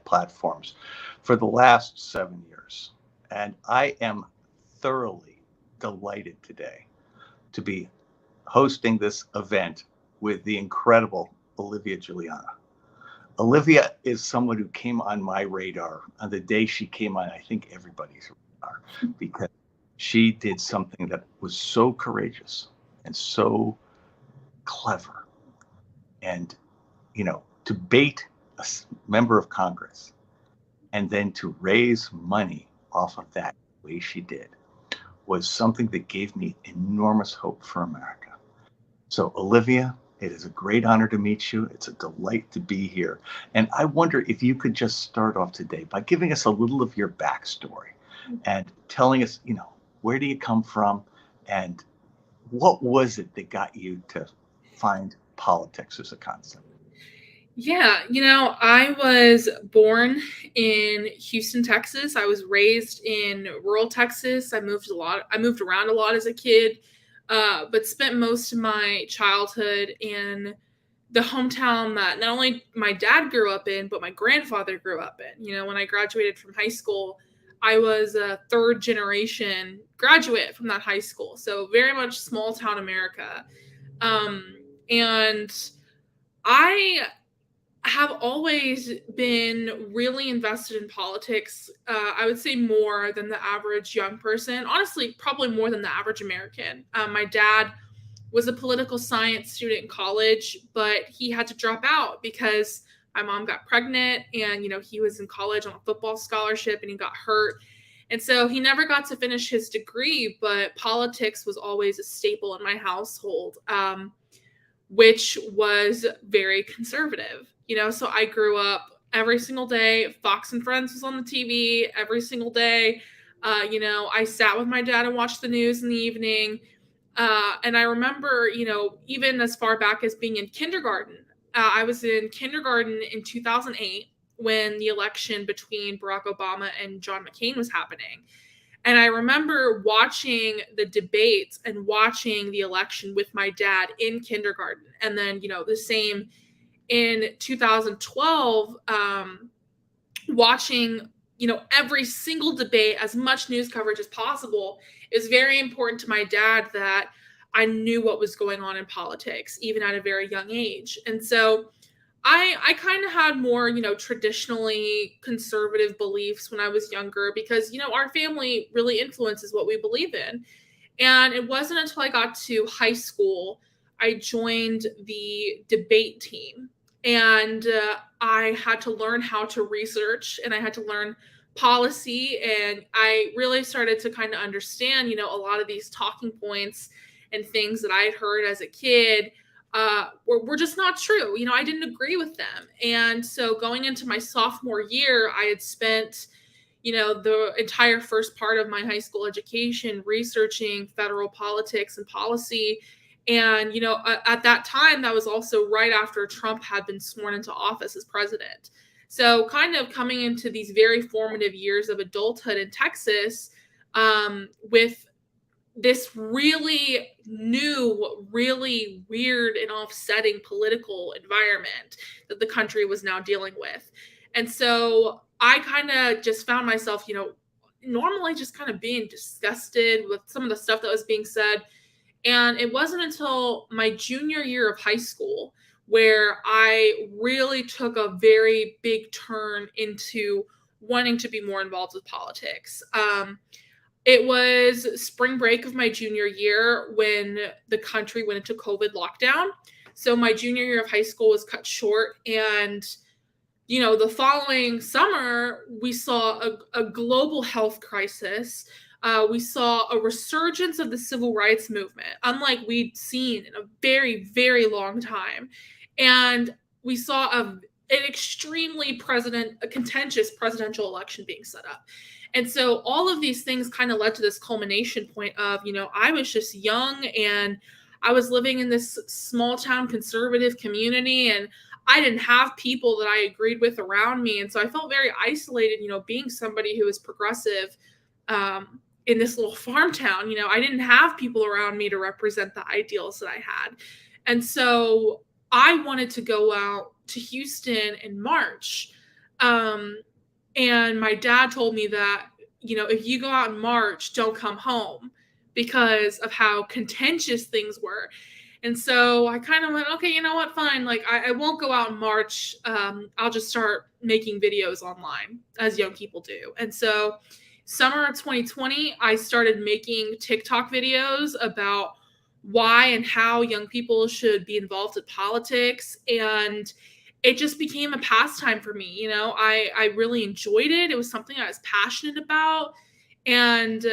platforms for the last 7 years. And I am thoroughly delighted today to be hosting this event with the incredible Olivia Julianna. Olivia is someone who came on my radar on the day she came on, I think everybody's radar, because she did something that was so courageous and so clever. And, to bait a member of Congress and then to raise money off of that the way she did was something that gave me enormous hope for America. So, Olivia, it is a great honor to meet you. It's a delight to be here. And I wonder if you could just start off today by giving us a little of your backstory and telling us, where do you come from and what was it that got you to find politics as a concept? Yeah, I was born in Houston, Texas. I was raised in rural Texas. I moved around a lot as a kid, but spent most of my childhood in the hometown that not only my dad grew up in, but my grandfather grew up in. When I graduated from high school, I was a third generation graduate from that high school. So very much small town America. And I have always been really invested in politics. I would say more than the average young person. Honestly, probably more than the average American. My dad was a political science student in college, but he had to drop out because my mom got pregnant and, he was in college on a football scholarship and he got hurt. And so he never got to finish his degree, but politics was always a staple in my household, which was very conservative. So I grew up every single day. Fox and Friends was on the TV every single day. I sat with my dad and watched the news in the evening. And I remember, even as far back as being in kindergarten, I was in kindergarten in 2008 when the election between Barack Obama and John McCain was happening. And I remember watching the debates and watching the election with my dad in kindergarten. And then, the same in 2012, watching, every single debate, as much news coverage as possible. It was very important to my dad that I knew what was going on in politics, even at a very young age. And so I kind of had more, traditionally conservative beliefs when I was younger because, our family really influences what we believe in. And it wasn't until I got to high school, I joined the debate team. And I had to learn how to research and I had to learn policy. And I really started to kind of understand, a lot of these talking points and things that I had heard as a kid were just not true. I didn't agree with them. And so going into my sophomore year, I had spent, the entire first part of my high school education researching federal politics and policy. And, at that time, that was also right after Trump had been sworn into office as president. So kind of coming into these very formative years of adulthood in Texas with this really new, really weird and offsetting political environment that the country was now dealing with. And so I kind of just found myself, normally just kind of being disgusted with some of the stuff that was being said. And it wasn't until my junior year of high school where I really took a very big turn into wanting to be more involved with politics. It was spring break of my junior year when the country went into COVID lockdown. So my junior year of high school was cut short. And, the following summer, we saw a global health crisis. We saw a resurgence of the civil rights movement, unlike we'd seen in a very, very long time. And we saw an extremely contentious presidential election being set up. And so all of these things kind of led to this culmination point of, I was just young and I was living in this small town conservative community and I didn't have people that I agreed with around me. And so I felt very isolated, being somebody who was progressive in this little farm town. I didn't have people around me to represent the ideals that I had. And so I wanted to go out to Houston in March And my dad told me that, if you go out and march, don't come home because of how contentious things were. And so I kind of went, okay, you know what, fine. Like, I won't go out and march. I'll just start making videos online, as young people do. And so summer of 2020, I started making TikTok videos about why and how young people should be involved in politics. And it just became a pastime for me. I really enjoyed it. It was something I was passionate about. And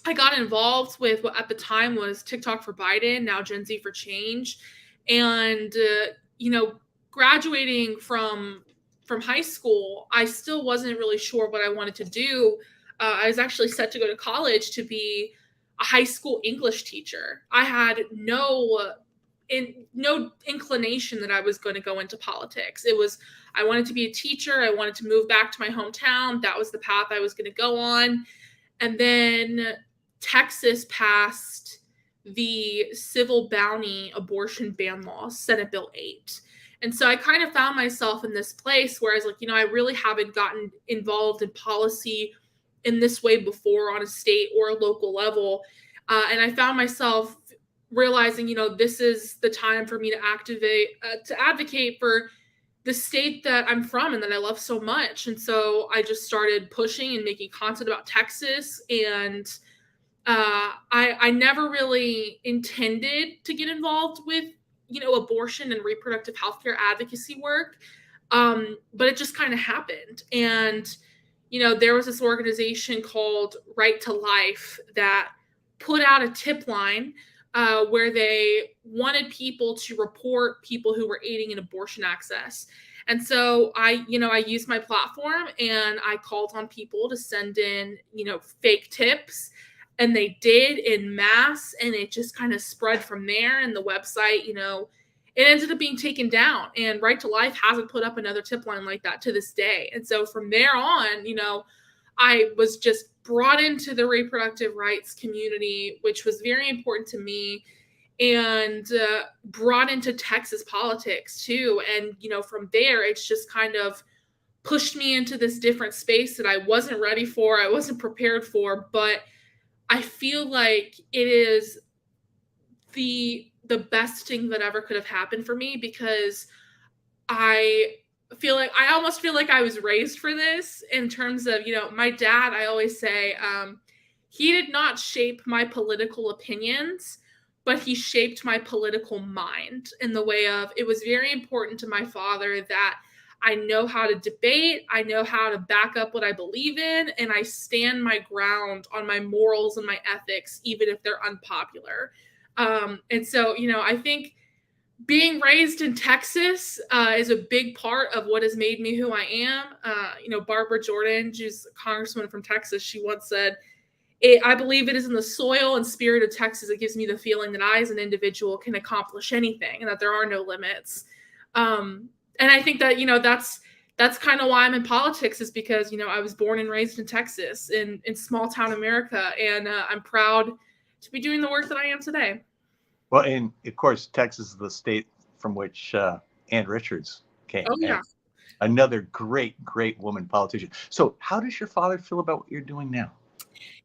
I got involved with what at the time was TikTok for Biden, now Gen Z for Change. And, graduating from high school, I still wasn't really sure what I wanted to do. I was actually set to go to college to be a high school English teacher. I had no inclination that I was going to go into politics. I wanted to be a teacher. I wanted to move back to my hometown. That was the path I was going to go on. And then Texas passed the civil bounty abortion ban law, Senate Bill 8. And so I kind of found myself in this place where I was like, I really haven't gotten involved in policy in this way before on a state or a local level. And I found myself realizing, this is the time for me to advocate for the state that I'm from and that I love so much. And so I just started pushing and making content about Texas. And I never really intended to get involved with, abortion and reproductive health care advocacy work. But it just kind of happened. And, there was this organization called Right to Life that put out a tip line where they wanted people to report people who were aiding in abortion access. And so I used my platform and I called on people to send in, fake tips. And they did in mass, and it just kind of spread from there. And the website, it ended up being taken down. And Right to Life hasn't put up another tip line like that to this day. And so from there on, I was just brought into the reproductive rights community, which was very important to me, and brought into Texas politics too. And, from there, it's just kind of pushed me into this different space that I wasn't ready for, I wasn't prepared for, but I feel like it is the best thing that ever could have happened for me, because I almost feel like I was raised for this in terms of, my dad, I always say, he did not shape my political opinions, but he shaped my political mind in the way of, it was very important to my father that I know how to debate, I know how to back up what I believe in, and I stand my ground on my morals and my ethics, even if they're unpopular. And so, I think being raised in Texas is a big part of what has made me who I am. Barbara Jordan, she's a congresswoman from Texas, she once said, I believe it is in the soil and spirit of Texas that gives me the feeling that I, as an individual, can accomplish anything and that there are no limits. And I think that, that's kind of why I'm in politics, is because, I was born and raised in Texas, in small town America. And I'm proud to be doing the work that I am today. Well, and of course, Texas is the state from which Ann Richards came. Oh, yeah. Another great woman politician. So how does your father feel about what you're doing now?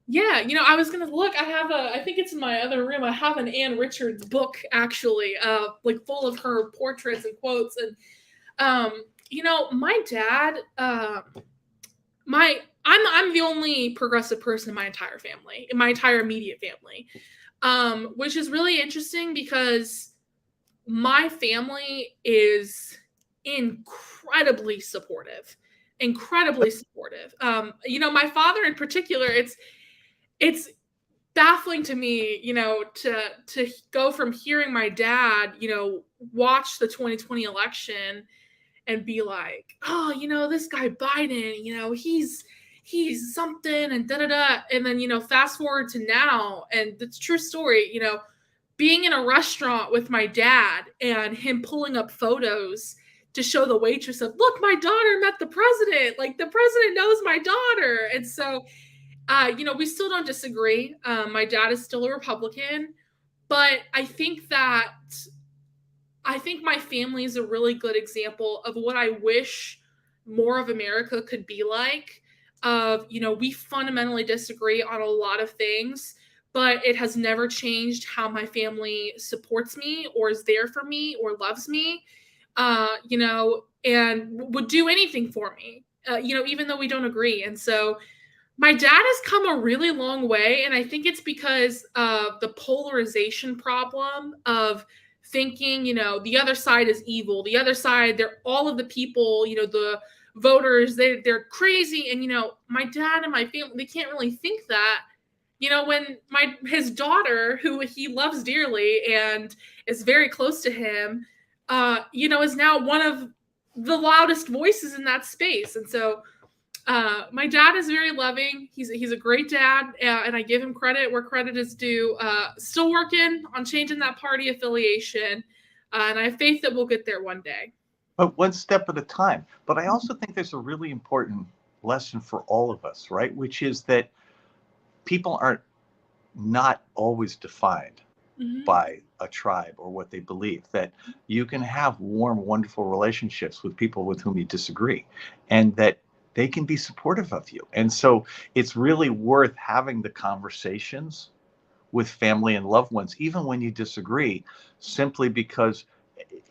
Yeah, I was gonna look. I think it's in my other room. I have an Ann Richards book, actually, like full of her portraits and quotes. And my dad, I'm the only progressive person in my entire family, in my entire immediate family, which is really interesting because my family is incredibly supportive. My father in particular, it's baffling to me, to go from hearing my dad, watch the 2020 election and be like, oh, this guy Biden, he's something and da-da-da. And then, fast forward to now, and the true story, being in a restaurant with my dad and him pulling up photos to show the waitress of, look, my daughter met the president. Like, the president knows my daughter. And so, we still don't disagree. My dad is still a Republican, but I think my family is a really good example of what I wish more of America could be like. Of, we fundamentally disagree on a lot of things, but it has never changed how my family supports me or is there for me or loves me, and would do anything for me, even though we don't agree. And so my dad has come a really long way, and I think it's because of the polarization problem of thinking, the other side is evil. The other side, they're all of the people, the voters, they're crazy. And, my dad and my family, they can't really think that. When his daughter, who he loves dearly and is very close to him, is now one of the loudest voices in that space. And so my dad is very loving. He's a great dad, and I give him credit where credit is due. Still working on changing that party affiliation, and I have faith that we'll get there one day. But one step at a time. But I also think there's a really important lesson for all of us, right? Which is that people aren't not always defined by a tribe or what they believe, that you can have warm, wonderful relationships with people with whom you disagree, and that they can be supportive of you. And so it's really worth having the conversations with family and loved ones, even when you disagree, simply because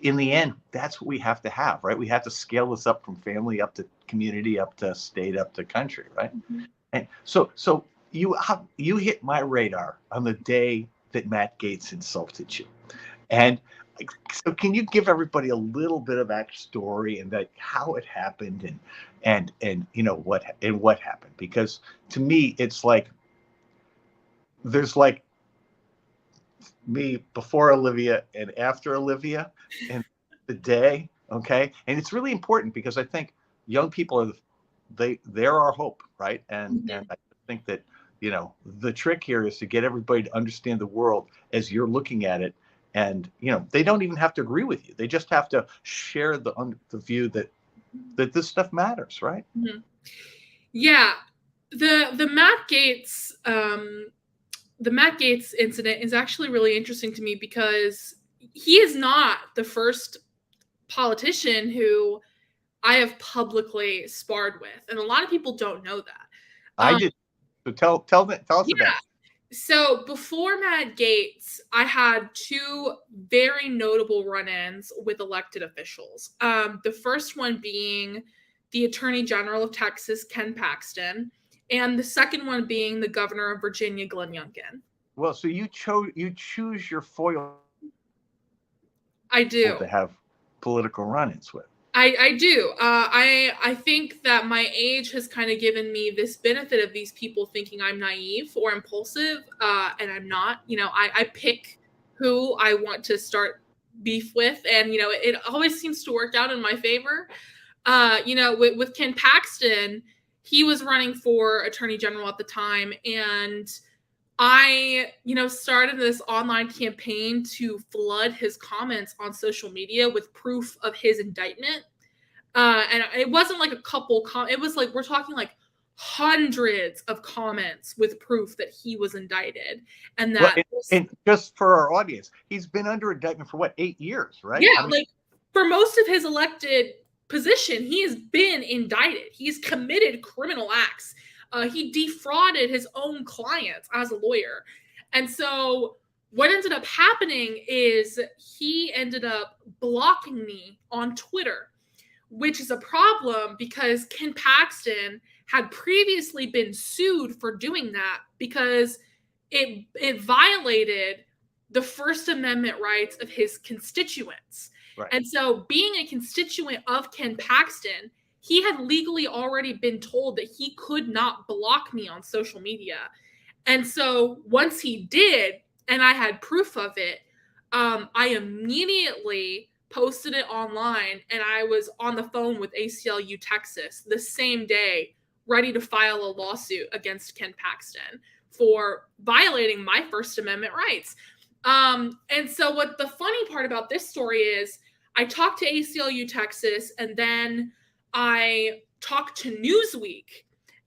in the end, that's what we have to have, right? We have to scale this up from family up to community, up to state, up to country, right? And so you hit my radar on the day that Matt Gaetz insulted you. And so can you give everybody a little bit of that story and that how it happened and what happened? Because to me, it's like there's like me before Olivia and after Olivia and the day. Okay. And it's really important because I think young people they're our hope, right? And I think that, the trick here is to get everybody to understand the world as you're looking at it. And, they don't even have to agree with you. They just have to share the view that this stuff matters, right? Mm-hmm. Yeah. The Matt Gaetz, incident is actually really interesting to me because he is not the first politician who I have publicly sparred with. And a lot of people don't know that. I did. So tell us about it. So before Matt Gaetz, I had two very notable run-ins with elected officials. The first one being the Attorney General of Texas, Ken Paxton, and the second one being the Governor of Virginia, Glenn Youngkin. Well, so you choose your foil. I do. To have political run-ins with. I do. I think that my age has kind of given me this benefit of these people thinking I'm naive or impulsive, and I'm not. I pick who I want to start beef with, and it always seems to work out in my favor. With Ken Paxton, he was running for Attorney General at the time, and I, started this online campaign to flood his comments on social media with proof of his indictment. And it wasn't like a couple it was like, we're talking like hundreds of comments with proof that he was indicted. And that and just for our audience, he's been under indictment for what, 8 years, right? Yeah, like for most of his elected position, he has been indicted. He's committed criminal acts. He defrauded his own clients as a lawyer. And so what ended up happening is he ended up blocking me on Twitter, which is a problem because Ken Paxton had previously been sued for doing that because it violated the First Amendment rights of his constituents. Right. And so being a constituent of Ken Paxton, he had legally already been told that he could not block me on social media. And so once he did, and I had proof of it, I immediately posted it online, and I was on the phone with ACLU Texas the same day, ready to file a lawsuit against Ken Paxton for violating my First Amendment rights. And so what the funny part about this story is, I talked to ACLU Texas, and then I talked to Newsweek,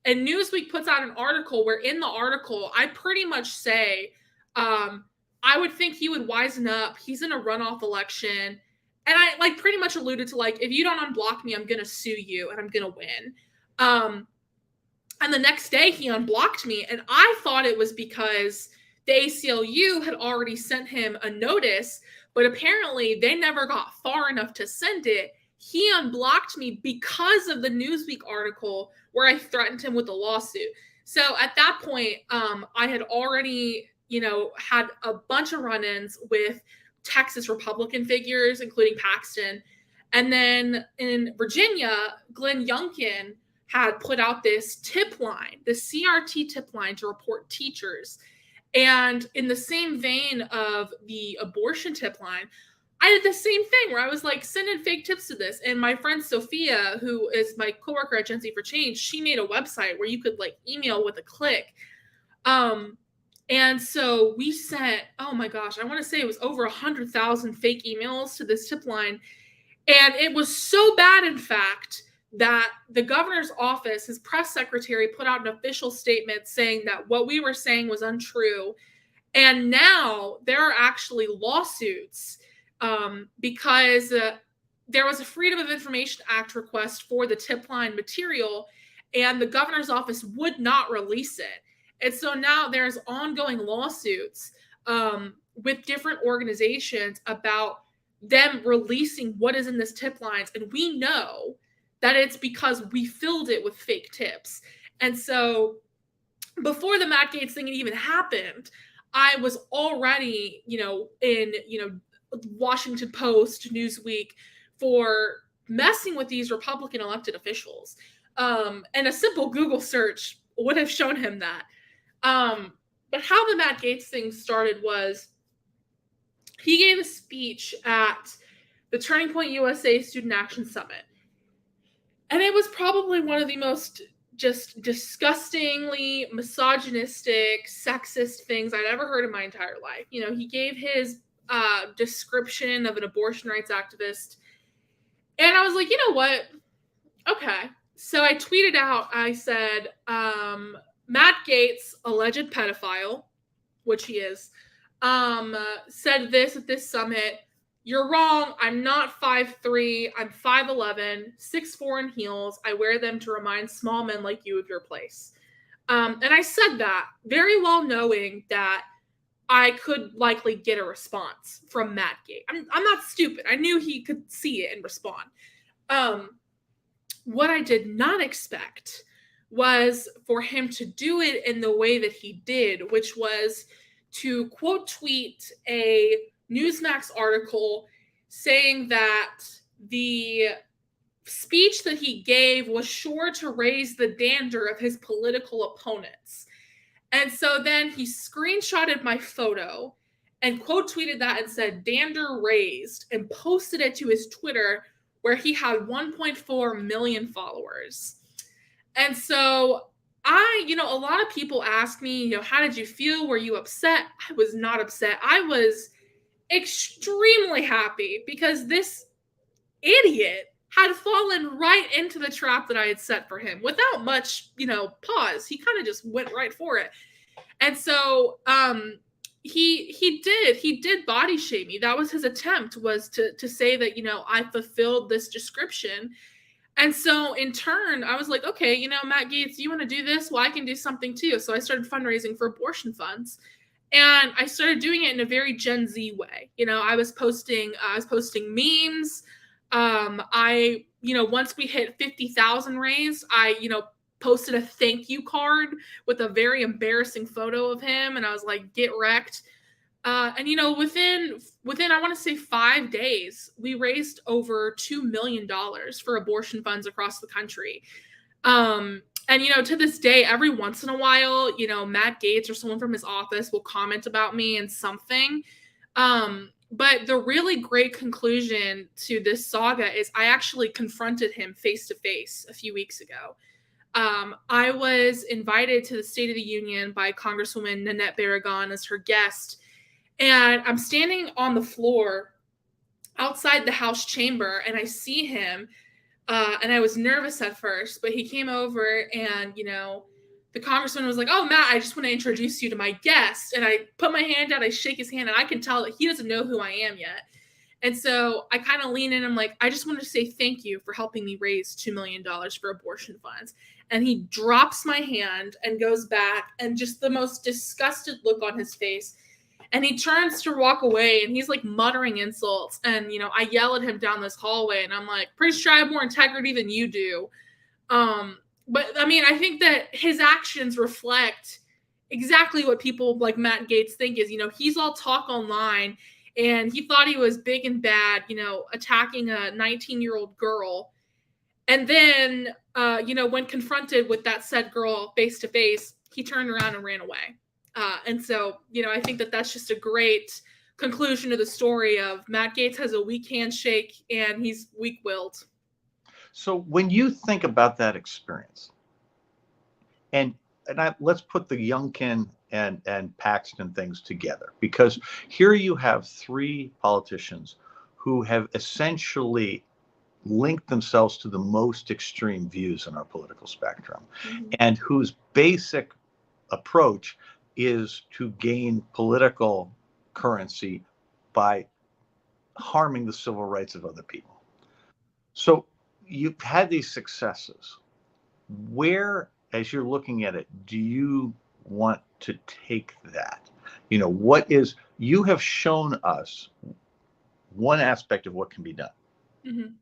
and Newsweek puts out an article where in the article, I pretty much say, I would think he would wisen up. He's in a runoff election, And I like pretty much alluded to like, if you don't unblock me, I'm going to sue you and I'm going to win. And the next day he unblocked me, and I thought it was because the ACLU had already sent him a notice, but apparently they never got far enough to send it. He unblocked me because of the Newsweek article where I threatened him with a lawsuit. So at that point, I had already, had a bunch of run-ins with Texas Republican figures, including Paxton. And then in Virginia, Glenn Youngkin had put out this tip line, the CRT tip line to report teachers. And in the same vein of the abortion tip line, I did the same thing where I was like sending fake tips to this. And my friend Sophia, who is my coworker at Gen Z for Change, she made a website where you could like email with a click. And so we sent, oh my gosh, I want to say it was over 100,000 fake emails to this tip line. And it was so bad, in fact, that the governor's office, his press secretary, put out an official statement saying that what we were saying was untrue. And now there are actually lawsuits because there was a Freedom of Information Act request for the tip line material, and the governor's office would not release it. And so now there's ongoing lawsuits with different organizations about them releasing what is in this tip lines. And we know that it's because we filled it with fake tips. And so before the Matt Gaetz thing even happened, I was already, in, Washington Post, Newsweek, for messing with these Republican elected officials. And a simple Google search would have shown him that. But how the Matt Gaetz thing started was he gave a speech at the Turning Point USA Student Action Summit. And it was probably one of the most just disgustingly misogynistic, sexist things I'd ever heard in my entire life. He gave his description of an abortion rights activist. And I was like, you know what? Okay. So I tweeted out, I said, Matt Gaetz, alleged pedophile, which he is, said this at this summit. You're wrong. I'm not 5'3". I'm 5'11", 6'4" in heels. I wear them to remind small men like you of your place. And I said that very well knowing that I could likely get a response from Matt Gaetz. I'm not stupid. I knew he could see it and respond. What I did not expect was for him to do it in the way that he did, which was to quote tweet a Newsmax article saying that the speech that he gave was sure to raise the dander of his political opponents. And so then he screenshotted my photo and quote tweeted that and said, dander raised, and posted it to his Twitter where he had 1.4 million followers. And so a lot of people ask me, how did you feel? Were you upset? I was not upset. I was extremely happy because this idiot had fallen right into the trap that I had set for him without much, pause. He kind of just went right for it. And so he did body shame me. That was his attempt, was to say that, I fulfilled this description. And so in turn, I was like, okay, Matt Gaetz, you want to do this? Well, I can do something too. So I started fundraising for abortion funds. And I started doing it in a very Gen Z way. I was posting memes. Once we hit 50,000 raised, I, posted a thank you card with a very embarrassing photo of him. And I was like, get wrecked. And within, I want to say 5 days, we raised over $2 million for abortion funds across the country. And, to this day, every once in a while, Matt Gaetz or someone from his office will comment about me and something. But the really great conclusion to this saga is I actually confronted him face to face a few weeks ago. I was invited to the State of the Union by Congresswoman Nanette Barragan as her guest. And I'm standing on the floor outside the House chamber, and I see him. And I was nervous at first, but he came over and, the congressman was like, oh, Matt, I just want to introduce you to my guest. And I put my hand out, I shake his hand, and I can tell that he doesn't know who I am yet. And so I kind of lean in. I'm like, I just wanted to say thank you for helping me raise $2 million for abortion funds. And he drops my hand and goes back, and just the most disgusted look on his face. And he turns to walk away, and he's like muttering insults. And, I yell at him down this hallway, and I'm like, pretty sure I have more integrity than you do. But I mean, I think that his actions reflect exactly what people like Matt Gaetz think is, he's all talk online, and he thought he was big and bad, attacking a 19-year-old girl. And then, when confronted with that said girl face to face, he turned around and ran away. And so, I think that that's just a great conclusion to the story of Matt Gaetz has a weak handshake and he's weak-willed. So when you think about that experience, and let's put the Youngkin and Paxton things together, because here you have three politicians who have essentially linked themselves to the most extreme views in our political spectrum, and whose basic approach is to gain political currency by harming the civil rights of other people. So you've had these successes. Where, as you're looking at it, do you want to take that? You have shown us one aspect of what can be done.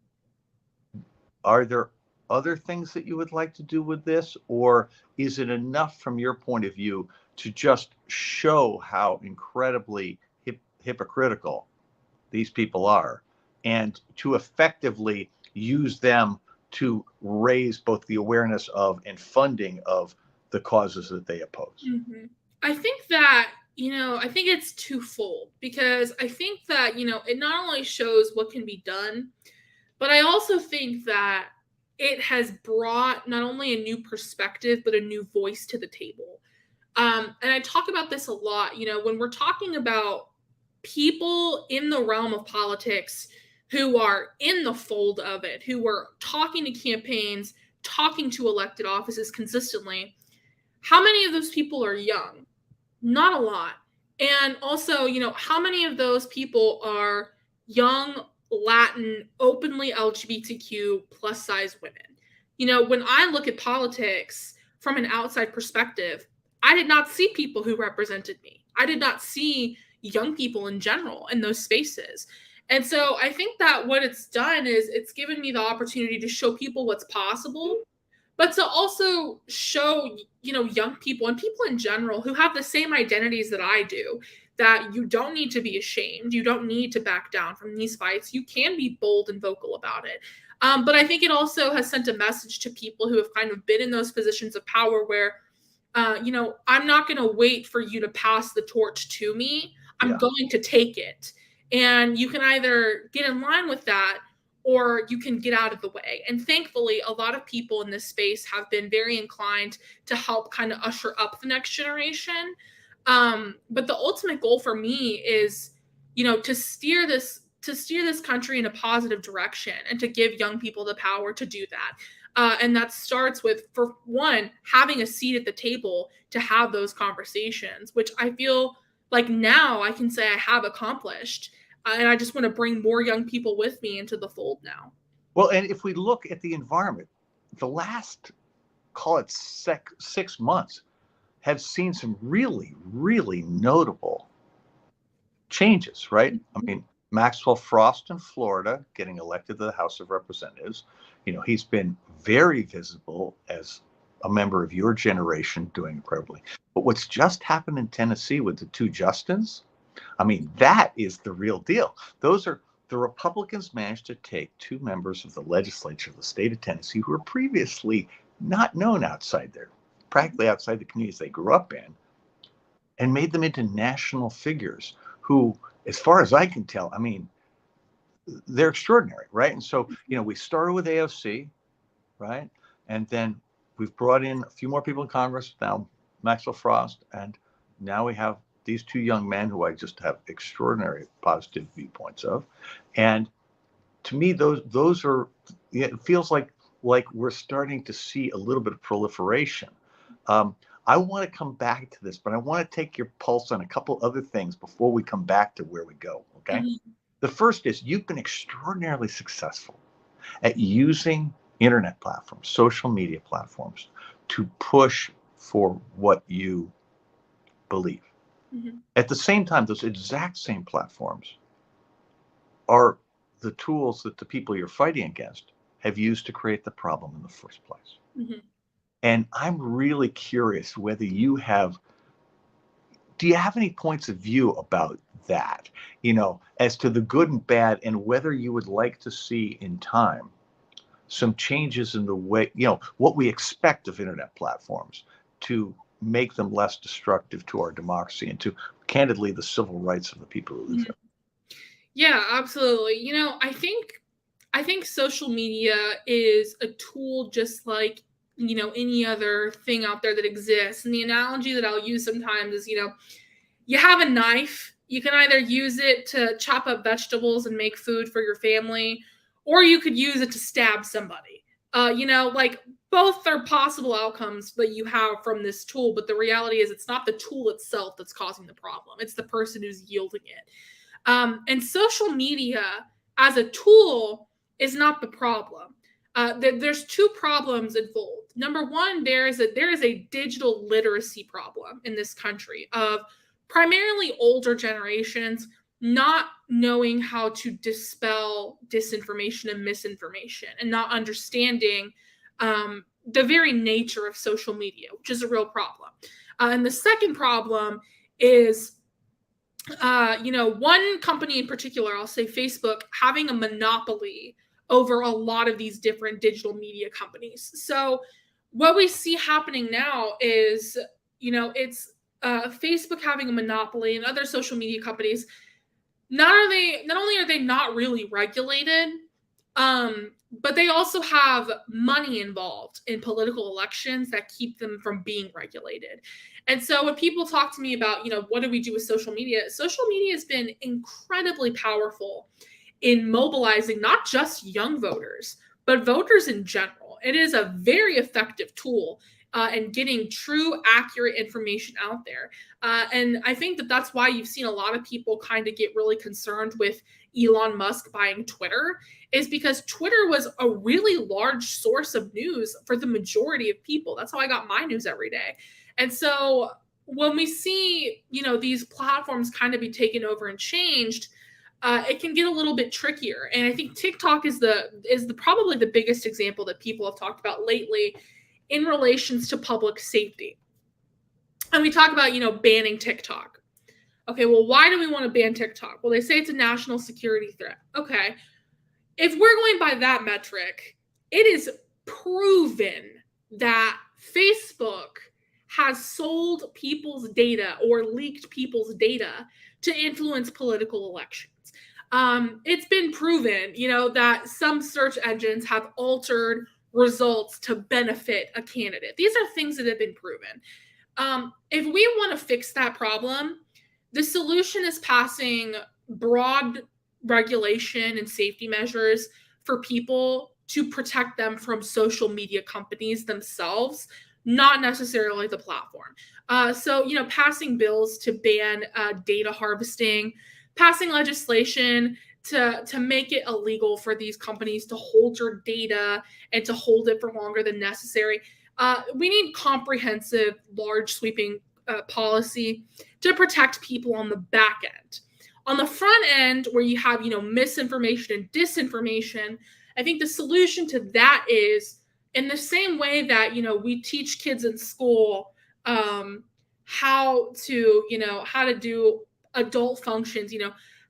Are there other things that you would like to do with this, or is it enough from your point of view to just show how incredibly hypocritical these people are, and to effectively use them to raise both the awareness of and funding of the causes that they oppose? I think that, I think it's twofold, because I think that, it not only shows what can be done, but I also think that it has brought not only a new perspective, but a new voice to the table. And I talk about this a lot, when we're talking about people in the realm of politics who are in the fold of it, who are talking to campaigns, talking to elected offices consistently. How many of those people are young? Not a lot. And also, how many of those people are young, Latin, openly LGBTQ plus size women? When I look at politics from an outside perspective, I did not see people who represented me. I did not see young people in general in those spaces. And so I think that what it's done is it's given me the opportunity to show people what's possible, but to also show, young people and people in general who have the same identities that I do, that you don't need to be ashamed. You don't need to back down from these fights. You can be bold and vocal about it. But I think it also has sent a message to people who have kind of been in those positions of power where, I'm not going to wait for you to pass the torch to me. I'm going to take it. And you can either get in line with that, or you can get out of the way. And thankfully, a lot of people in this space have been very inclined to help kind of usher up the next generation. But the ultimate goal for me is, to steer this country in a positive direction and to give young people the power to do that. And that starts with, for one, having a seat at the table to have those conversations, which I feel like now I can say I have accomplished. And I just want to bring more young people with me into the fold now. Well, and if we look at the environment, the last, call it 6 months, have seen some really, really notable changes, right? I mean, Maxwell Frost in Florida getting elected to the House of Representatives. He's been very visible as a member of your generation, doing incredibly. But what's just happened in Tennessee with the two Justins, I mean, that is the real deal. Those are the Republicans managed to take two members of the legislature of the state of Tennessee who were previously not known outside there, practically outside the communities they grew up in, and made them into national figures who, as far as I can tell, I mean, they're extraordinary, right? And so, we started with AOC, right? And then we've brought in a few more people in Congress, now Maxwell Frost, and now we have these two young men who I just have extraordinary positive viewpoints of. And to me, those are, it feels like we're starting to see a little bit of proliferation. I want to come back to this, but I want to take your pulse on a couple other things before we come back to where we go, okay? The first is you've been extraordinarily successful at using internet platforms, social media platforms, to push for what you believe. Mm-hmm. At the same time, those exact same platforms are the tools that the people you're fighting against have used to create the problem in the first place. Mm-hmm. And I'm really curious whether do you have any points of view about that, as to the good and bad, and whether you would like to see in time some changes in the way, what we expect of internet platforms to make them less destructive to our democracy and to, candidly, the civil rights of the people who live there. Yeah, absolutely. I think social media is a tool just like, any other thing out there that exists. And the analogy that I'll use sometimes is, you have a knife. You can either use it to chop up vegetables and make food for your family, or you could use it to stab somebody. Both are possible outcomes that you have from this tool. But the reality is it's not the tool itself that's causing the problem. It's the person who's yielding it. And social media as a tool is not the problem. There's two problems involved. Number one, there is a digital literacy problem in this country of primarily older generations not knowing how to dispel disinformation and misinformation and not understanding the very nature of social media, which is a real problem. And the second problem is one company in particular, I'll say Facebook, having a monopoly over a lot of these different digital media companies. So what we see happening now is, it's Facebook having a monopoly and other social media companies. Not only are they not really regulated, but they also have money involved in political elections that keep them from being regulated. And so when people talk to me about, what do we do with social media has been incredibly powerful in mobilizing not just young voters, but voters in general. It is a very effective tool in getting true, accurate information out there. And I think that that's why you've seen a lot of people kind of get really concerned with Elon Musk buying Twitter, is because Twitter was a really large source of news for the majority of people. That's how I got my news every day. And so when we see, these platforms kind of be taken over and changed, it can get a little bit trickier. And I think TikTok is probably the biggest example that people have talked about lately in relations to public safety. And we talk about, banning TikTok. Okay, well, why do we want to ban TikTok? Well, they say it's a national security threat. Okay, if we're going by that metric, it is proven that Facebook has sold people's data or leaked people's data to influence political elections. It's been proven, that some search engines have altered results to benefit a candidate. These are things that have been proven. If we want to fix that problem, the solution is passing broad regulation and safety measures for people to protect them from social media companies themselves, not necessarily the platform. So, passing bills to ban data harvesting, passing legislation to make it illegal for these companies to hold your data and to hold it for longer than necessary. We need comprehensive, large, sweeping policy to protect people on the back end. On the front end, where you have, misinformation and disinformation, I think the solution to that is, in the same way that, we teach kids in school how to do adult functions,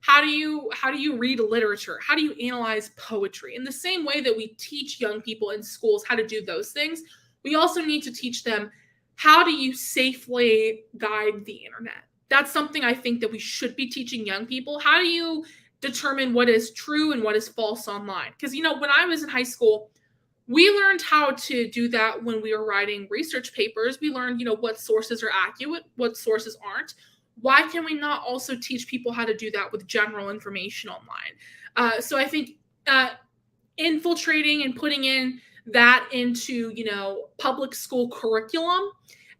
how do you read literature? How do you analyze poetry? In the same way that we teach young people in schools how to do those things, we also need to teach them how do you safely guide the internet. That's something I think that we should be teaching young people. How do you determine what is true and what is false online? Because, when I was in high school, we learned how to do that when we were writing research papers. We learned, what sources are accurate, what sources aren't. Why can we not also teach people how to do that with general information online? So I think infiltrating and putting in that into, public school curriculum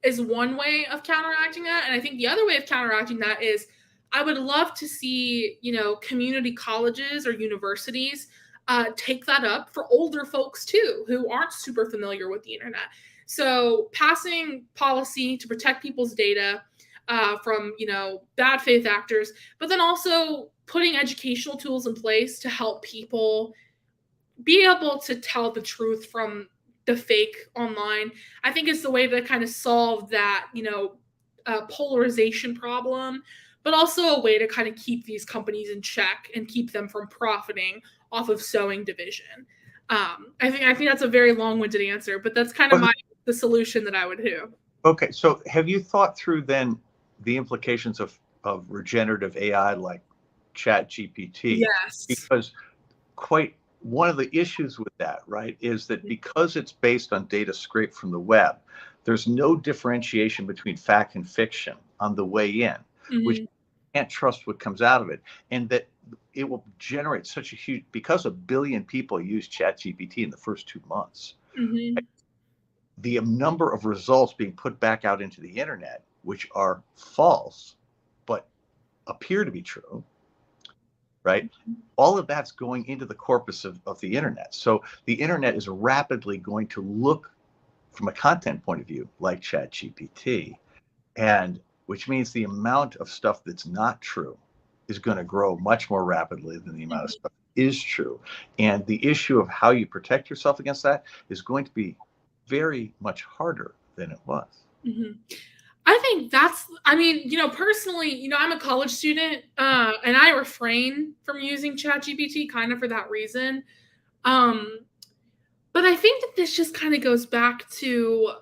is one way of counteracting that. And I think the other way of counteracting that is I would love to see, community colleges or universities take that up for older folks too, who aren't super familiar with the internet. So passing policy to protect people's data from, bad faith actors, but then also putting educational tools in place to help people be able to tell the truth from the fake online, I think is the way to kind of solve that, polarization problem, but also a way to kind of keep these companies in check and keep them from profiting off of sowing division. I think that's a very long-winded answer, but that's kind of the solution that I would do. Okay, so have you thought through then the implications of regenerative AI like ChatGPT? Yes. Because one of the issues with that, right, is that because it's based on data scraped from the web, there's no differentiation between fact and fiction on the way in, which you can't trust what comes out of it. And that it will generate such a huge, because 1 billion people use ChatGPT in the first 2 months. The number of results being put back out into the internet, which are false, but appear to be true, right? All of that's going into the corpus of the internet. So the internet is rapidly going to look from a content point of view like ChatGPT, and which means the amount of stuff that's not true is going to grow much more rapidly than the amount of stuff is true. And the issue of how you protect yourself against that is going to be very much harder than it was. I think personally, I'm a college student, and I refrain from using ChatGPT kind of for that reason. But I think that this just kind of goes back to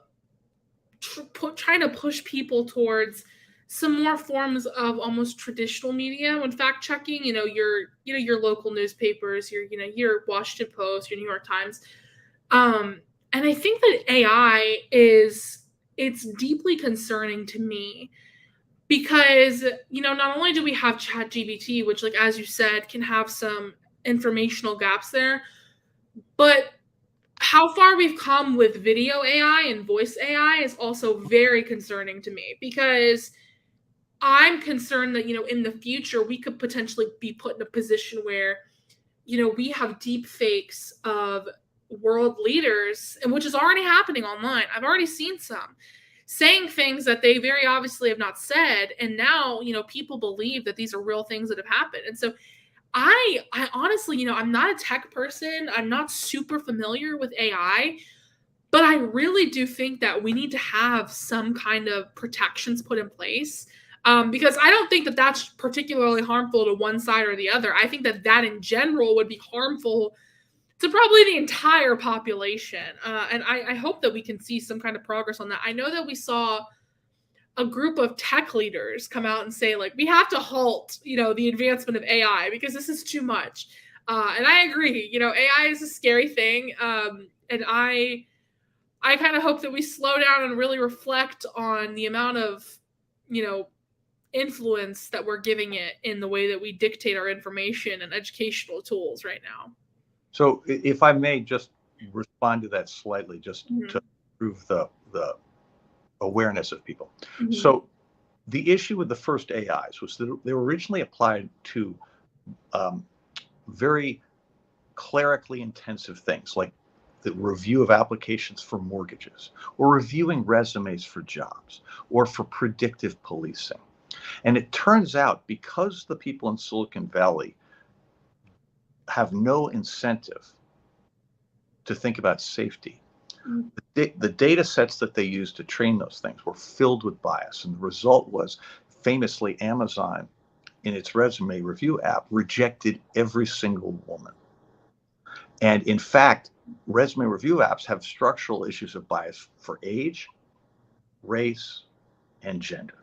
trying to push people towards some more forms of almost traditional media when fact checking. Your local newspapers, your Washington Post, your New York Times, and I think that AI it's deeply concerning to me because, not only do we have ChatGPT, which, like, as you said, can have some informational gaps there, but how far we've come with video AI and voice AI is also very concerning to me because I'm concerned that, in the future, we could potentially be put in a position where, we have deep fakes of world leaders, and which is already happening online. I've already seen some saying things that they very obviously have not said, and now people believe that these are real things that have happened. And so I honestly, I'm not a tech person, I'm not super familiar with AI, but I really do think that we need to have some kind of protections put in place, because I don't think that that's particularly harmful to one side or the other. I think that in general would be harmful to probably the entire population. And I hope that we can see some kind of progress on that. I know that we saw a group of tech leaders come out and say, like, we have to halt, the advancement of AI because this is too much. And I agree, AI is a scary thing. And I kind of hope that we slow down and really reflect on the amount of, influence that we're giving it in the way that we dictate our information and educational tools right now. So if I may just respond to that slightly, just to improve the awareness of people. So the issue with the first AIs was that they were originally applied to very clerically intensive things like the review of applications for mortgages, or reviewing resumes for jobs, or for predictive policing. And it turns out, because the people in Silicon Valley have no incentive to think about safety, the data sets that they used to train those things were filled with bias. And the result was, famously, Amazon, in its resume review app, rejected every single woman. And in fact, resume review apps have structural issues of bias for age, race, and gender.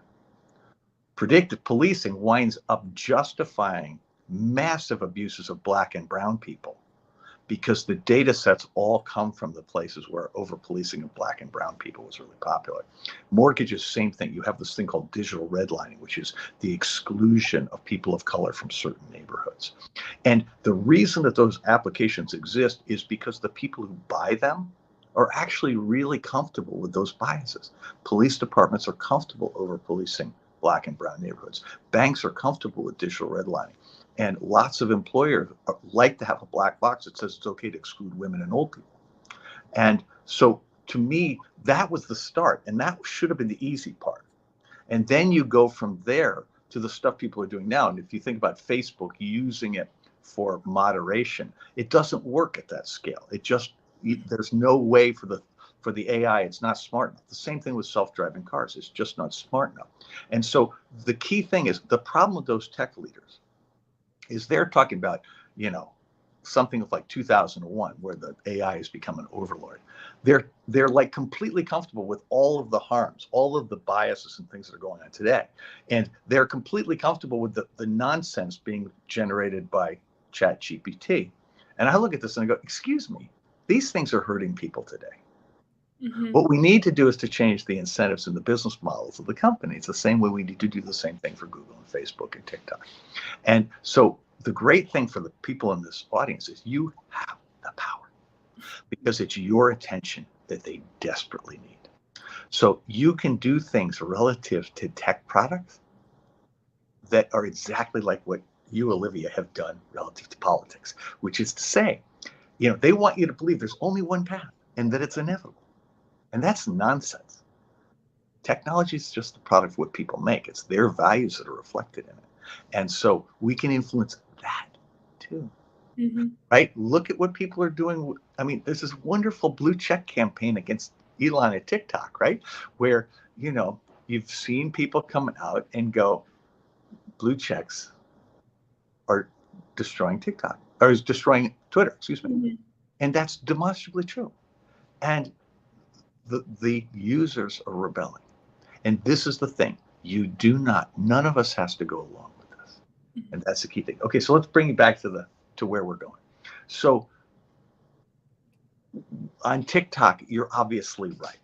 Predictive policing winds up justifying massive abuses of Black and brown people because the data sets all come from the places where over-policing of Black and brown people was really popular. Mortgages, same thing. You have this thing called digital redlining, which is the exclusion of people of color from certain neighborhoods. And the reason that those applications exist is because the people who buy them are actually really comfortable with those biases. Police departments are comfortable over-policing Black and brown neighborhoods. Banks are comfortable with digital redlining. And lots of employers like to have a black box that says it's okay to exclude women and old people. And so to me, that was the start. And that should have been the easy part. And then you go from there to the stuff people are doing now. And if you think about Facebook using it for moderation, it doesn't work at that scale. There's no way for the AI, it's not smart enough. The same thing with self-driving cars. It's just not smart enough. And so the key thing is, the problem with those tech leaders is they're talking about, something like 2001, where the AI has become an overlord. They're like completely comfortable with all of the harms, all of the biases and things that are going on today. And they're completely comfortable with the nonsense being generated by ChatGPT. And I look at this and I go, excuse me, these things are hurting people today. Mm-hmm. What we need to do is to change the incentives and the business models of the companies, the same way we need to do the same thing for Google and Facebook and TikTok. And so the great thing for the people in this audience is you have the power, because it's your attention that they desperately need. So you can do things relative to tech products that are exactly like what you, Olivia, have done relative to politics, which is to say, they want you to believe there's only one path and that it's inevitable. And that's nonsense. Technology is just the product of what people make. It's their values that are reflected in it. And so we can influence that too. Mm-hmm. Right? Look at what people are doing. I mean, there's this wonderful blue check campaign against Elon at TikTok, right? Where, you've seen people come out and go, blue checks are destroying TikTok, or is destroying Twitter, excuse me. Mm-hmm. And that's demonstrably true. And the users are rebelling. And this is the thing. None of us has to go along with this. And that's the key thing. Okay, so let's bring it back to where we're going. So on TikTok, you're obviously right.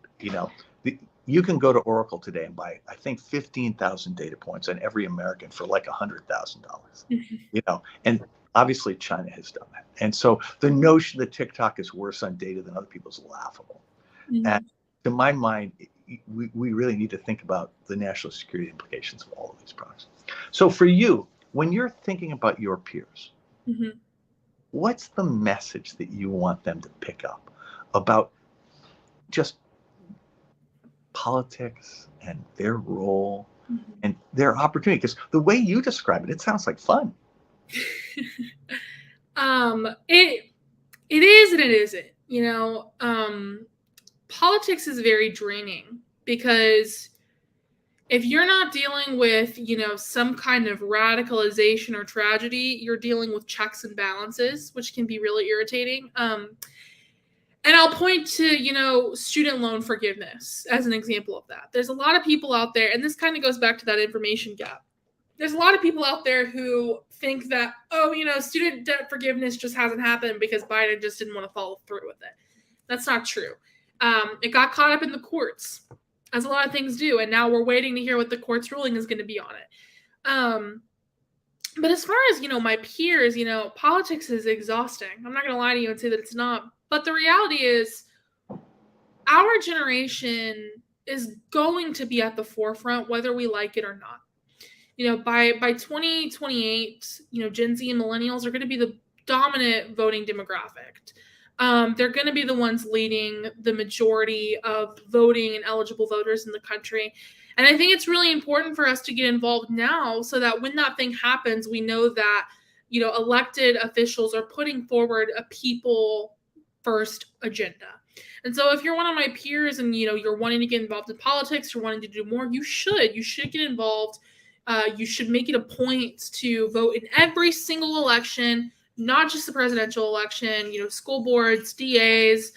You can go to Oracle today and buy, I think, 15,000 data points on every American for like $100,000. And obviously China has done that. And so the notion that TikTok is worse on data than other people is laughable. Mm-hmm. And to my mind, we really need to think about the national security implications of all of these products. So for you, when you're thinking about your peers, Mm-hmm. what's the message that you want them to pick up about just politics and their role and their opportunity? Because the way you describe it sounds like fun. It is and it isn't. Politics is very draining, because if you're not dealing with, some kind of radicalization or tragedy, you're dealing with checks and balances, which can be really irritating. And I'll point to, student loan forgiveness as an example of that. There's a lot of people out there, and this kind of goes back to that information gap. There's a lot of people out there who think that, student debt forgiveness just hasn't happened because Biden just didn't want to follow through with it. That's not true. It got caught up in the courts, as a lot of things do, and now we're waiting to hear what the court's ruling is going to be on it. But as far as, my peers, politics is exhausting. I'm not going to lie to you and say that it's not. But the reality is, our generation is going to be at the forefront, whether we like it or not. By 2028, Gen Z and millennials are going to be the dominant voting demographic. They're going to be the ones leading the majority of voting and eligible voters in the country. And I think it's really important for us to get involved now, so that when that thing happens, we know that, elected officials are putting forward a people first agenda. And so if you're one of my peers and, you're wanting to get involved in politics, you're wanting to do more, you should get involved. You should make it a point to vote in every single election, not just the presidential election, school boards, DAs,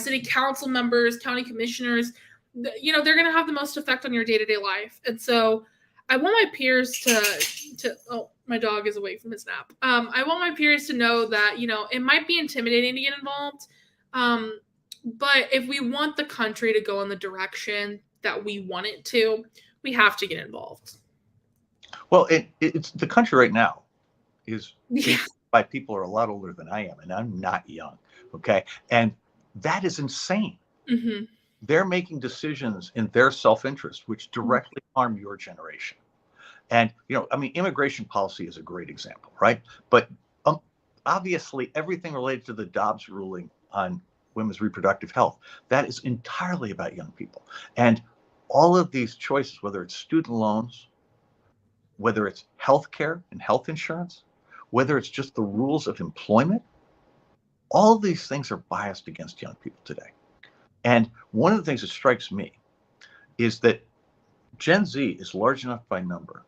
city council members, county commissioners. They're going to have the most effect on your day-to-day life. And so I want my peers to oh, my dog is awake from his nap. I want my peers to know that, it might be intimidating to get involved. But if we want the country to go in the direction that we want it to, we have to get involved. Well, it's the country right now is by people who are a lot older than I am, and I'm not young. Okay. And that is insane. Mm-hmm. they're making decisions in their self-interest, which directly harm your generation. And, I mean, immigration policy is a great example, right? But obviously, everything related to the Dobbs ruling on women's reproductive health, that is entirely about young people. And all of these choices, whether it's student loans, whether it's health care and health insurance, whether it's just the rules of employment, all of these things are biased against young people today. And one of the things that strikes me is that Gen Z is large enough by number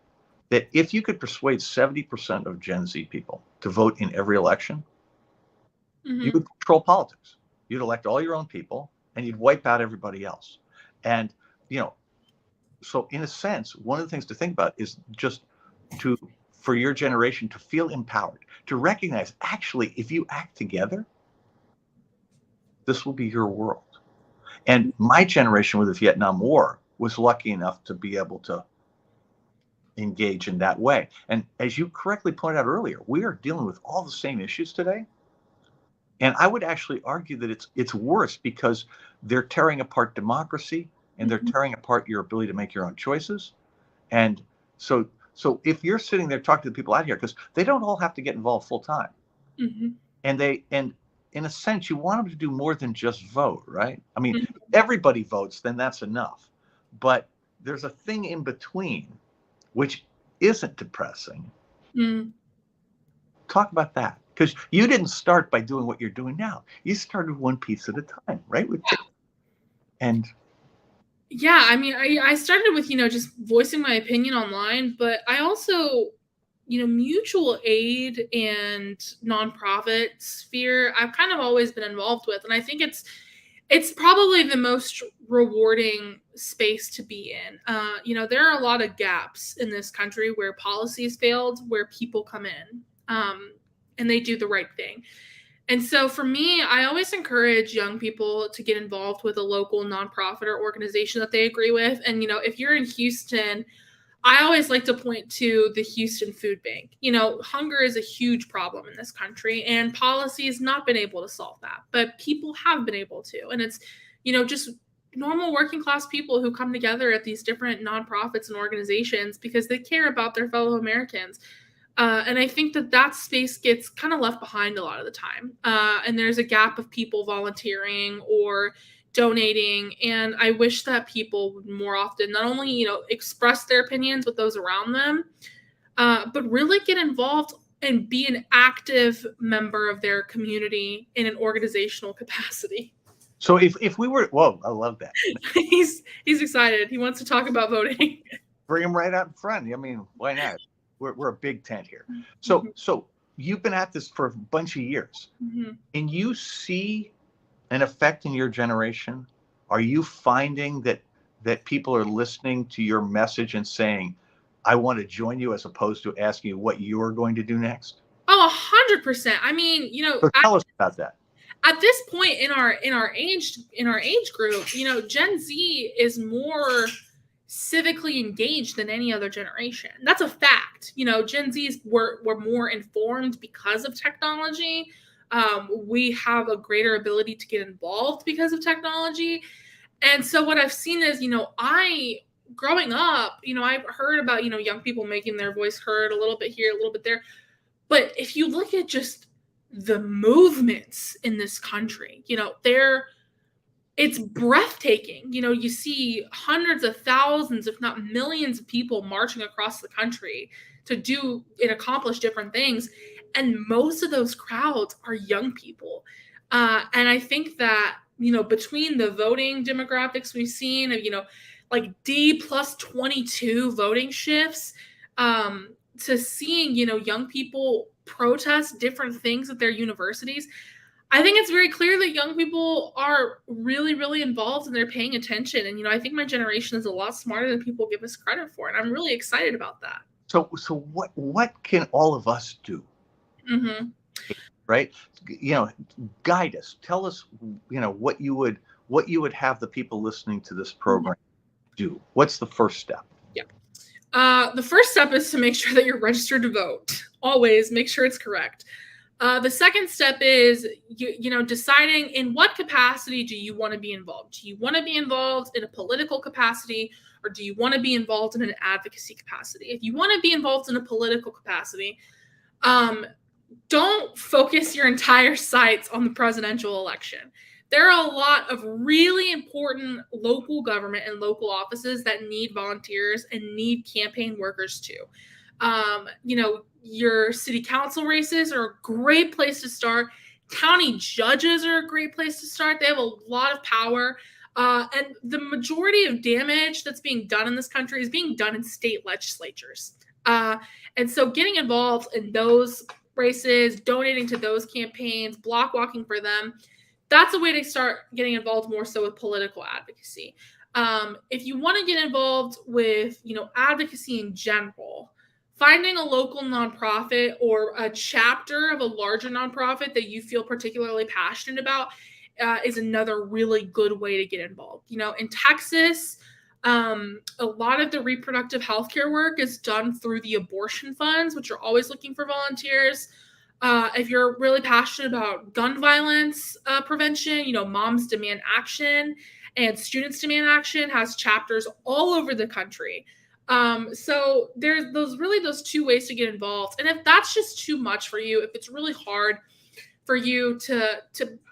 that if you could persuade 70% of Gen Z people to vote in every election, you would control politics. You'd elect all your own people and you'd wipe out everybody else. And, so in a sense, one of the things to think about is just for your generation to feel empowered, to recognize, actually, if you act together, this will be your world. And my generation with the Vietnam War was lucky enough to be able to engage in that way. And as you correctly pointed out earlier, we are dealing with all the same issues today. And I would actually argue that it's worse because they're tearing apart democracy and they're tearing apart your ability to make your own choices. And so if you're sitting there talking to the people out here, because they don't all have to get involved full time, and in a sense, you want them to do more than just vote, right? I mean, if everybody votes, then that's enough. But there's a thing in between, which isn't depressing. Talk about that. Because you didn't start by doing what you're doing now. You started one piece at a time, right? And yeah, I mean, I started with, just voicing my opinion online, but I also, mutual aid and nonprofit sphere, I've kind of always been involved with. And I think it's probably the most rewarding space to be in. There are a lot of gaps in this country where policies failed, where people come in and they do the right thing. And so for me, I always encourage young people to get involved with a local nonprofit or organization that they agree with. And, if you're in Houston, I always like to point to the Houston Food Bank. Hunger is a huge problem in this country, and policy has not been able to solve that, but people have been able to. And it's, just normal working class people who come together at these different nonprofits and organizations because they care about their fellow Americans. And I think that space gets kind of left behind a lot of the time. And there's a gap of people volunteering or donating. And I wish that people would more often not only, express their opinions with those around them, but really get involved and be an active member of their community in an organizational capacity. So if we were, whoa, I love that. He's excited. He wants to talk about voting. Bring him right out in front. I mean, why not? We're a big tent here. So you've been at this for a bunch of years, and you see an effect in your generation. Are you finding that people are listening to your message and saying, I want to join you, as opposed to asking you what you're going to do next? Oh, 100%. I mean, so tell us about that. At this point in our age group, Gen Z is more civically engaged than any other generation. That's a fact. Gen Zs were more informed because of technology. We have a greater ability to get involved because of technology. And so what I've seen is, growing up, I've heard about, young people making their voice heard a little bit here, a little bit there. But if you look at just the movements in this country, it's breathtaking. You see hundreds of thousands, if not millions of people marching across the country to do and accomplish different things. And most of those crowds are young people. And I think that, between the voting demographics we've seen of, like D+22 voting shifts, to seeing, young people protest different things at their universities, I think it's very clear that young people are really, really involved and they're paying attention. And, I think my generation is a lot smarter than people give us credit for. And I'm really excited about that. So what can all of us do? Right? Guide us. Tell us, what you would have the people listening to this program do. What's the first step? Yeah. The first step is to make sure that you're registered to vote. Always make sure it's correct. The second step is deciding in what capacity do you want to be involved. Do you want to be involved in a political capacity, or do you want to be involved in an advocacy capacity? If you want to be involved in a political capacity, don't focus your entire sights on the presidential election. There are a lot of really important local government and local offices that need volunteers and need campaign workers too. Your city council races are a great place to start. County judges are a great place to start. They have a lot of power. And the majority of damage that's being done in this country is being done in state legislatures. And so getting involved in those races, donating to those campaigns, block walking for them, that's a way to start getting involved more so with political advocacy. If you want to get involved with, advocacy in general, finding a local nonprofit or a chapter of a larger nonprofit that you feel particularly passionate about is another really good way to get involved. In Texas, a lot of the reproductive health care work is done through the abortion funds, which are always looking for volunteers. If you're really passionate about gun violence prevention, Moms Demand Action and Students Demand Action has chapters all over the country. So there's those two ways to get involved. And if that's just too much for you, if it's really hard for you to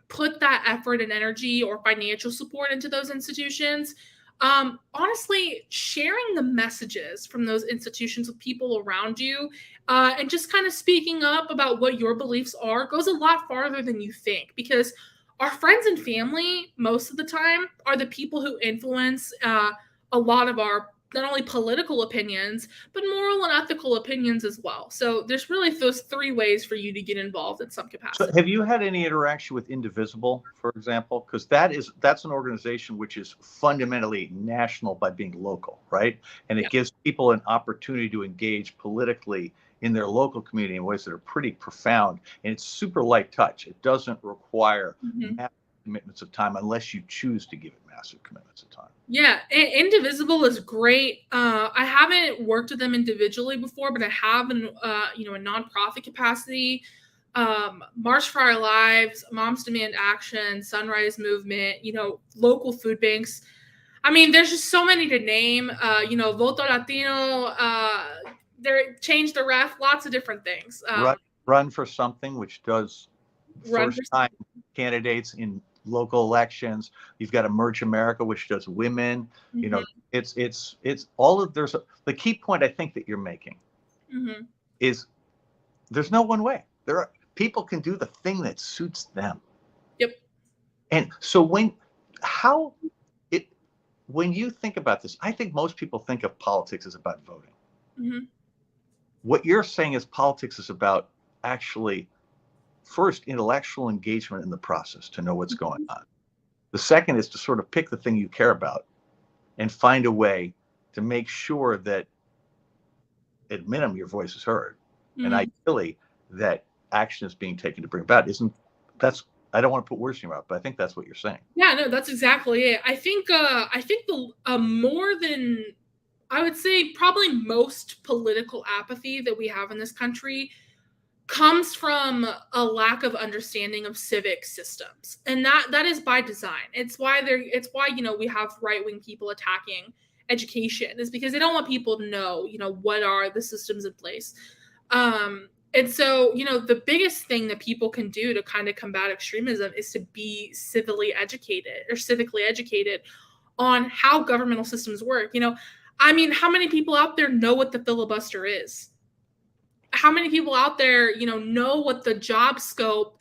put that effort and energy or financial support into those institutions, honestly, sharing the messages from those institutions with people around you and just kind of speaking up about what your beliefs are goes a lot farther than you think, because our friends and family most of the time are the people who influence a lot of our not only political opinions, but moral and ethical opinions as well. So there's really those three ways for you to get involved in some capacity. So have you had any interaction with Indivisible, for example? Because that's an organization which is fundamentally national by being local, right? And it gives people an opportunity to engage politically in their local community in ways that are pretty profound. And it's super light touch. It doesn't require massive commitments of time unless you choose to give it massive commitments of time. Yeah, Indivisible is great. I haven't worked with them individually before, but I have in a nonprofit capacity. March for Our Lives, Moms Demand Action, Sunrise Movement, local food banks. I mean, there's just so many to name. Voto Latino, Change the Ref, lots of different things. Run for Something, which does first-time candidates in local elections. You've got Emerge America, which does women. It's all of the key point I think that you're making is there's no one way. People can do the thing that suits them. Yep. And so when you think about this, I think most people think of politics as about voting. What you're saying is politics is about actually first intellectual engagement in the process to know what's going on. The second is to sort of pick the thing you care about and find a way to make sure that at minimum your voice is heard, and ideally that action is being taken to bring about. I don't want to put words in your mouth, but I think that's what you're saying. Yeah, no, that's exactly it. I think the more than, I would say, probably most political apathy that we have in this country comes from a lack of understanding of civic systems, and that is by design. It's why we have right-wing people attacking education, is because they don't want people to know what are the systems in place. And so the biggest thing that people can do to kind of combat extremism is to be civically educated on how governmental systems work. I mean, how many people out there know what the filibuster is? How many people out there, know what the job scope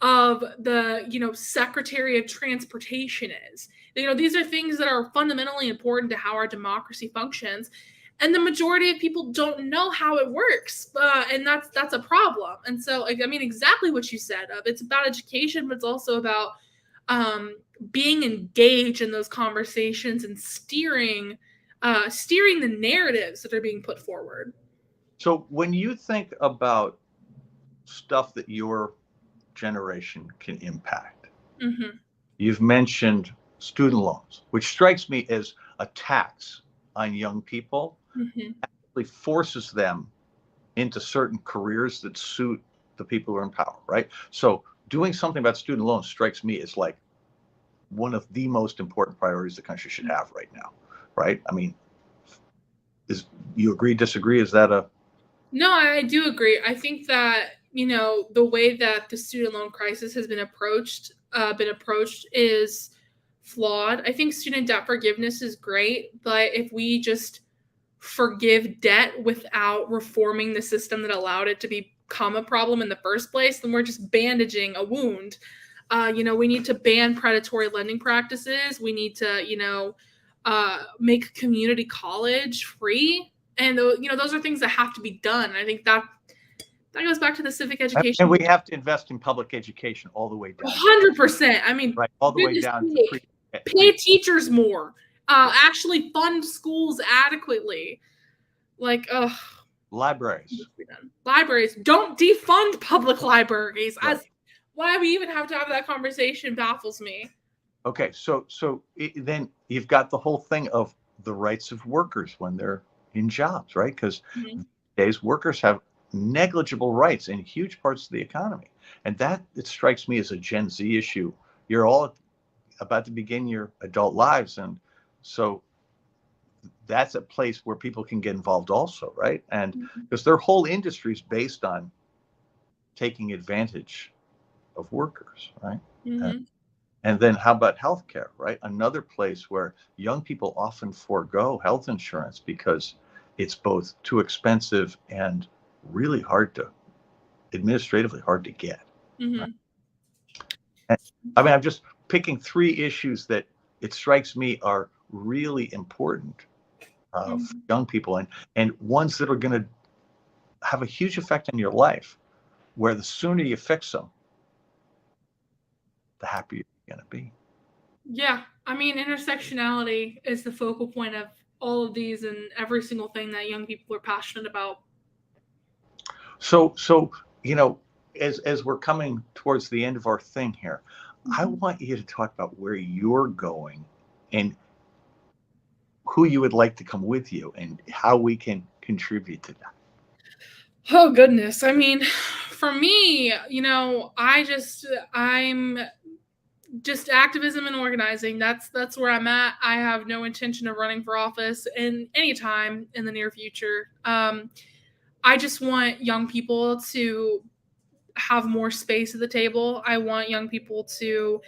of the, Secretary of Transportation is? These are things that are fundamentally important to how our democracy functions. And the majority of people don't know how it works. And that's a problem. And so, exactly what you said. It's about education, but it's also about being engaged in those conversations and steering the narratives that are being put forward. So when you think about stuff that your generation can impact, you've mentioned student loans, which strikes me as a tax on young people, actually forces them into certain careers that suit the people who are in power, right? So doing something about student loans strikes me as like one of the most important priorities the country should have right now, right? I mean, is you agree, disagree? Is that a... No, I do agree. I think that, the way that the student loan crisis has been approached is flawed. I think student debt forgiveness is great, but if we just forgive debt without reforming the system that allowed it to become a problem in the first place, then we're just bandaging a wound. We need to ban predatory lending practices. We need to, make community college free. And those are things that have to be done. I think that goes back to the civic education. And we have to invest in public education all the way down. 100%. I mean, right, all the way down to pay teachers more. Actually fund schools adequately. Like, libraries. Don't defund public libraries. Right. Why we even have to have that conversation baffles me. Okay, so then you've got the whole thing of the rights of workers when they're in jobs, right? Because these days workers have negligible rights in huge parts of the economy, and that, it strikes me as a Gen Z issue. You're all about to begin your adult lives, and so that's a place where people can get involved also, right? And because their whole industry is based on taking advantage of workers, right? And then how about healthcare, right? Another place where young people often forego health insurance because it's both too expensive and really administratively hard to get. Right? I mean, I'm just picking 3 issues that it strikes me are really important for young people, and ones that are going to have a huge effect on your life, where the sooner you fix them, the happier you're going to be. Yeah. I mean, intersectionality is the focal point of all of these and every single thing that young people are passionate about. So as we're coming towards the end of our thing here, I want you to talk about where you're going and who you would like to come with you and how we can contribute to that. Oh, goodness. I mean, for me, I'm just activism and organizing. That's where I'm at. I have no intention of running for office in any time in the near future. I just want young people to have more space at the table. I want young people to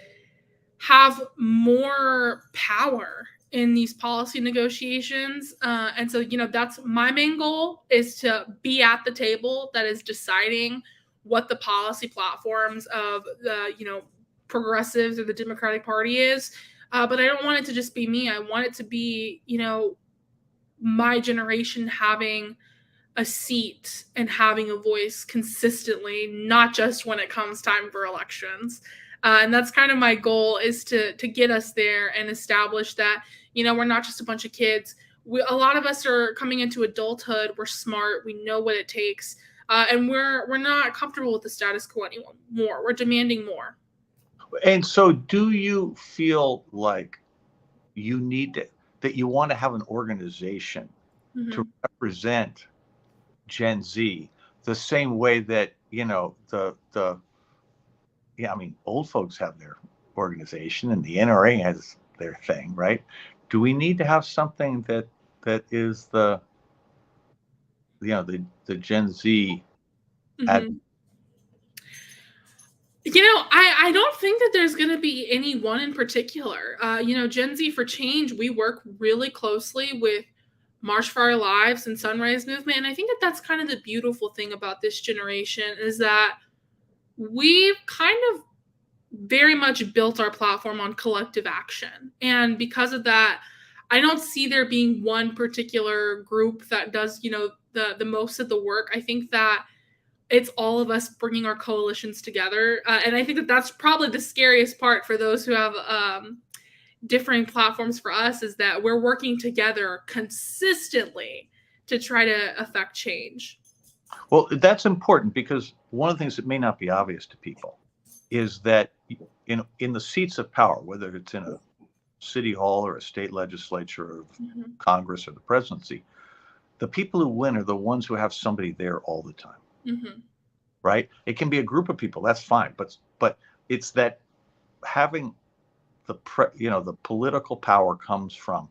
have more power in these policy negotiations. And so, that's my main goal, is to be at the table that is deciding what the policy platforms of the, progressives or the Democratic Party is. But I don't want it to just be me. I want it to be, my generation having a seat and having a voice consistently, not just when it comes time for elections. And that's kind of my goal, is to get us there and establish that, we're not just a bunch of kids. A lot of us are coming into adulthood. We're smart. We know what it takes. And we're not comfortable with the status quo anymore. We're demanding more. And so do you feel like that you want to have an organization to represent Gen Z the same way that, old folks have their organization and the NRA has their thing, right? Do we need to have something that is the Gen Z? I don't think that there's going to be any one in particular. Gen Z for Change, we work really closely with March for Our Lives and Sunrise Movement. And I think that that's kind of the beautiful thing about this generation, is that we've kind of very much built our platform on collective action. And because of that, I don't see there being one particular group that does, the most of the work. I think that it's all of us bringing our coalitions together. And I think that that's probably the scariest part for those who have differing platforms for us, is that we're working together consistently to try to affect change. Well, that's important, because one of the things that may not be obvious to people is that in the seats of power, whether it's in a city hall or a state legislature or Congress or the presidency, the people who win are the ones who have somebody there all the time. right? It can be a group of people, that's fine, but it's that having the political power comes from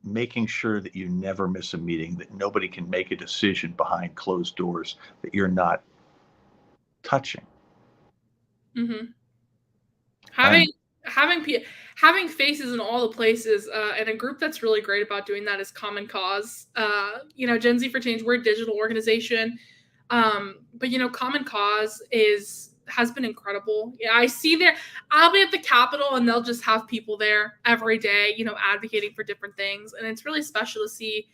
making sure that you never miss a meeting, that nobody can make a decision behind closed doors that you're not touching. Hmm. And Having having having faces in all the places, and a group that's really great about doing that is Common Cause. Gen Z for Change, we're a digital organization, but Common Cause has been incredible. Yeah, I see there. I'll be at the Capitol, and they'll just have people there every day, advocating for different things, and it's really special to see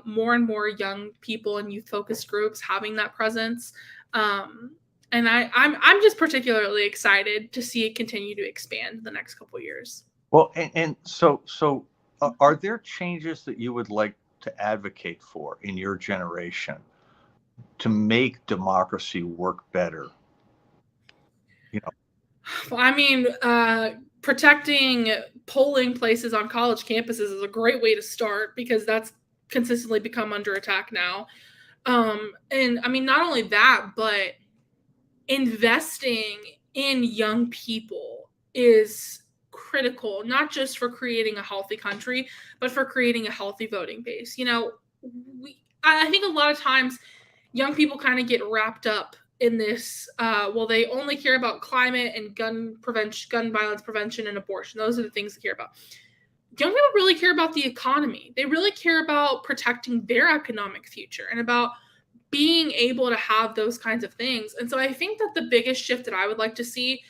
more and more young people and youth focused groups having that presence. Um, and I'm just particularly excited to see it continue to expand the next couple of years. well, and so are there changes that you would like to advocate for in your generation to make democracy work better? You know, Well, I mean, protecting polling places on college campuses is a great way to start because that's consistently become under attack now. And I mean, not only that, but investing in young people is critical, not just for creating a healthy country, but for creating a healthy voting base. I think a lot of times young people kind of get wrapped up in this. Well, they only care about climate and gun prevention, gun violence prevention, and abortion. Those are the things they care about. Young people really care about the economy. They really care about protecting their economic future and about being able to have those kinds of things. And so I think that the biggest shift that I would like to see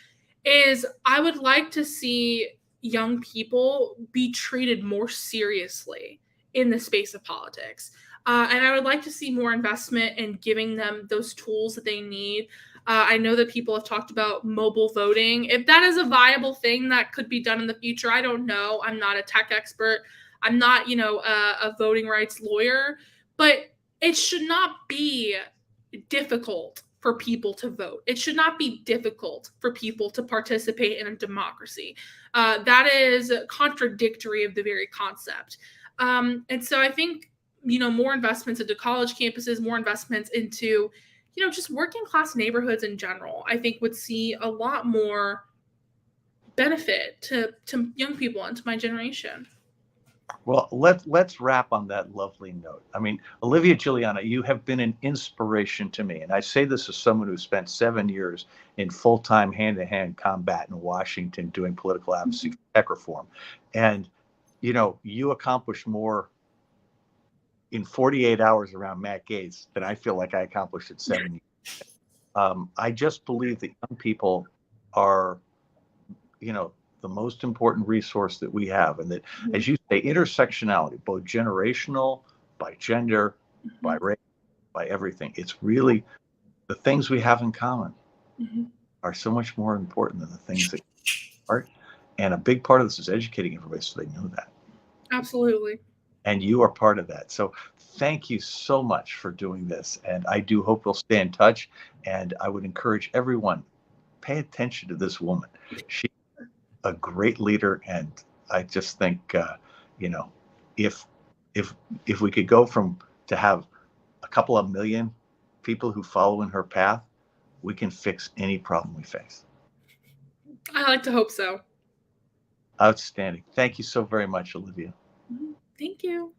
is I would like to see young people be treated more seriously in the space of politics. And I would like to see more investment in giving them those tools that they need. I know that people have talked about mobile voting. If that is a viable thing that could be done in the future, I don't know. I'm not a tech expert. I'm not, a voting rights lawyer, but it should not be difficult for people to vote. It should not be difficult for people to participate in a democracy. That is contradictory of the very concept. And so I think, more investments into college campuses, more investments into, just working class neighborhoods in general, I think would see a lot more benefit to young people and to my generation. well, let's wrap on that lovely note. I mean, Olivia Julianna, you have been an inspiration to me, and I say this as someone who spent 7 years in full-time hand-to-hand combat in Washington doing political advocacy for tech reform, and you accomplished more in 48 hours around Matt Gaetz than I feel like I accomplished in 7 years. I just believe that young people are, the most important resource that we have. And that, as you say, intersectionality, both generational, by gender, by race, by everything. It's really the things we have in common are so much more important than the things that are. And a big part of this is educating everybody so they know that. Absolutely. And you are part of that. So thank you so much for doing this. And I do hope we'll stay in touch. And I would encourage everyone, pay attention to this woman. She's a great leader. And I just think, if if we could go to have a couple of million people who follow in her path, we can fix any problem we face. I like to hope so. Outstanding. Thank you so very much, Olivia. Thank you.